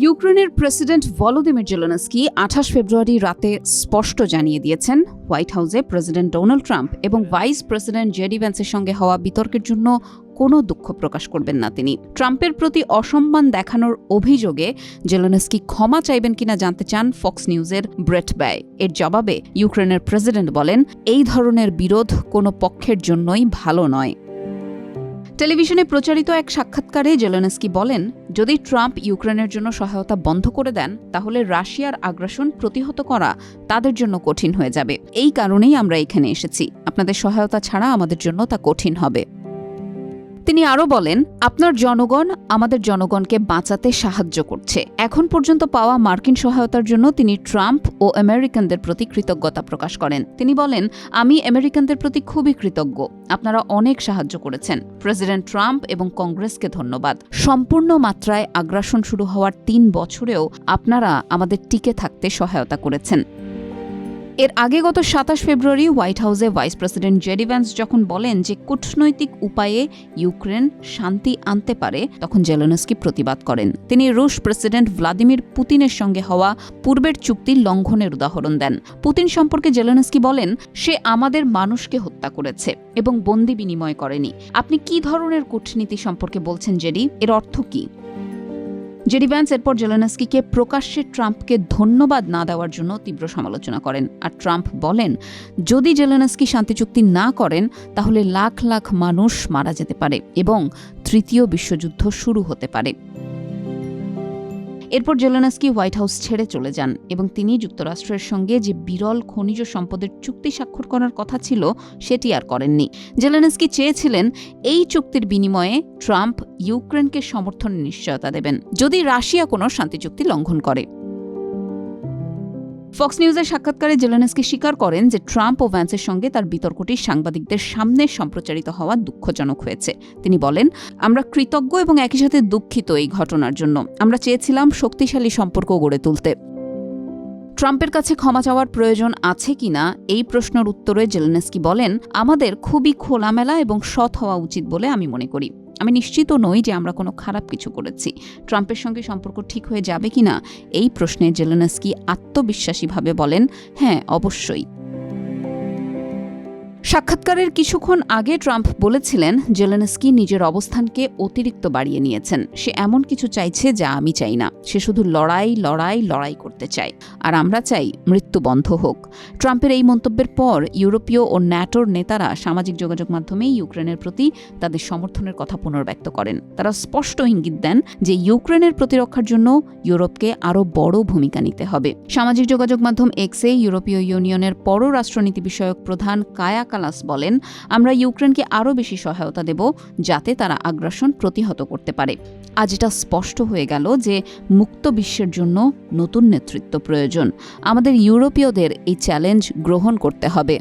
ইউক্রেনের president Volodymyr Zelensky 28 ফেব্রুয়ারি রাতে স্পষ্ট জানিয়ে দিয়েছেন, হোয়াইট হাউসে প্রেসিডেন্ট ডোনাল্ড ট্রাম্প এবং ভাইস প্রেসিডেন্ট জেডি ভ্যান্সের সঙ্গে হওয়া বিতর্কের জন্য কোনো দুঃখ প্রকাশ করবেন না তিনি। ট্রাম্পের প্রতি অসম্মান দেখানোর অভিযোগে জেলেনস্কি ক্ষমা চাইবেন কিনা জানতে চান ফক্স নিউজের ব্রেট ব্যয়। এর জবাবে ইউক্রেনের প্রেসিডেন্ট বলেন, এই ধরনের বিরোধ কোনো পক্ষের জন্যই ভালো নয়। টেলিভিশনে প্রচারিত এক সাক্ষাৎকারে জেলেনস্কি বলেন, যদি ট্রাম্প ইউক্রেনের জন্য সহায়তা বন্ধ করে দেন তাহলে রাশিয়ার আগ্রাসন প্রতিহত করা তাদের জন্য কঠিন হয়ে যাবে। এই কারণেই আমরা এখানে এসেছি। আপনাদের সহায়তা ছাড়া আমাদের জন্য তা কঠিন হবে। তিনি আরও বলেন, আপনার জনগণ আমাদের জনগণকে বাঁচাতে সাহায্য করছে। এখন পর্যন্ত পাওয়া মার্কিন সহায়তার জন্য তিনি ট্রাম্প ও আমেরিকানদের প্রতি কৃতজ্ঞতা প্রকাশ করেন। তিনি বলেন, আমি আমেরিকানদের প্রতি খুবই কৃতজ্ঞ। আপনারা অনেক সাহায্য করেছেন। প্রেসিডেন্ট ট্রাম্প এবং কংগ্রেসকে ধন্যবাদ। সম্পূর্ণ মাত্রায় আগ্রাসন শুরু হওয়ার 3 বছরেও আপনারা আমাদের টিকে থাকতে সহায়তা করেছেন। এর আগে গত 27 ফেব্রুয়ারি হোয়াইট হাউসে ভাইস প্রেসিডেন্ট জেডি ভ্যান্স যখন বলেন যে কূটনৈতিক উপায়ে ইউক্রেন শান্তি আনতে পারে, তখন জেলেনস্কি প্রতিবাদ করেন। তিনি রুশ প্রেসিডেন্ট ভ্লাদিমির পুতিনের সঙ্গে হওয়া পূর্বের চুক্তির লঙ্ঘনের উদাহরণ দেন। পুতিন সম্পর্কে জেলেনস্কি বলেন, সে আমাদের মানুষকে হত্যা করেছে এবং বন্দি বিনিময় করেনি। আপনি কি ধরনের কূটনীতি সম্পর্কে বলছেন জেডি? এর অর্থ কি? জেডি ভ্যান্স এরপর জেলেনস্কিকে প্রকাশ্যে ট্রাম্পকে ধন্যবাদ না দেওয়ার জন্য তীব্র সমালোচনা করেন। আর ট্রাম্প বলেন, যদি জেলেনস্কি শান্তি চুক্তি না করেন তাহলে লাখ লাখ মানুষ মারা যেতে পারে এবং 3য় বিশ্বযুদ্ধ শুরু হতে পারে। এরপর জেলেনস্কি হোয়াইট হাউস ছেড়ে চলে যান এবং তিনি যুক্তরাষ্ট্রের সঙ্গে যে বিরল খনিজ সম্পদের চুক্তি স্বাক্ষর করার কথা ছিল সেটি আর করেননি। জেলেনস্কি চেয়েছিলেন এই চুক্তির বিনিময়ে ট্রাম্প ইউক্রেনকে সমর্থনের নিশ্চয়তা দেবেন যদি রাশিয়া কোনো শান্তি চুক্তি লঙ্ঘন করে। ফক্স নিউজের সাক্ষাৎকারে জেলেনস্কি স্বীকার করেন যে ট্রাম্প ও ভ্যান্সের সঙ্গে তার বিতর্কটি সাংবাদিকদের সামনে সম্প্রচারিত হওয়া দুঃখজনক হয়েছে। তিনি বলেন, আমরা কৃতজ্ঞ এবং একই সাথে দুঃখিত এই ঘটনার জন্য। আমরা চেয়েছিলাম শক্তিশালী সম্পর্ক গড়ে তুলতে। ট্রাম্পের কাছে ক্ষমা চাওয়ার প্রয়োজন আছে কিনা এই প্রশ্নের উত্তরে জেলেনস্কি বলেন, আমাদের খুবই খোলামেলা এবং সৎ হওয়া উচিত বলে আমি মনে করি। আমি নিশ্চিত নই যে আমরা কোনো খারাপ কিছু করেছি। ট্রাম্পের সঙ্গে সম্পর্ক ঠিক হয়ে যাবে কিনা এই প্রশ্নে জেলেনস্কি আত্মবিশ্বাসীভাবে বলেন, হ্যাঁ, অবশ্যই। সাক্ষাৎকারের কিছুক্ষণ আগে ট্রাম্প বলেছিলেন, জেলেনস্কি নিজের অবস্থানকে অতিরিক্ত বাড়িয়ে নিয়েছেন। সে এমন কিছু চাইছে যা আমি চাই না। সে শুধু লড়াই করতে চায়, আর আমরা চাই মৃত্যু বন্ধ হোক। ট্রাম্পের এই মন্তব্যের পর ইউরোপীয় ও ন্যাটোর নেতারা সামাজিক যোগাযোগ মাধ্যমে ইউক্রেনের প্রতি তাদের সমর্থনের কথা পুনর্ব্যক্ত করেন। তারা স্পষ্ট ইঙ্গিত দেন যে ইউক্রেনের প্রতিরক্ষার জন্য ইউরোপকে আরও বড় ভূমিকা নিতে হবে। সামাজিক যোগাযোগ মাধ্যম এক্সে ইউরোপীয় ইউনিয়নের পররাষ্ট্রনীতি বিষয়ক প্রধান কায়া কালাস বলেন, আমরা ইউক্রেনকে আরও বেশি সহায়তা দেব যাতে তারা আগ্রাসন প্রতিহত করতে পারে। আজ এটা স্পষ্ট হয়ে গেল যে মুক্ত বিশ্বের জন্য নতুন নেতৃত্ব প্রয়োজন। আমাদের ইউরোপীয়দের এই চ্যালেঞ্জ গ্রহণ করতে হবে।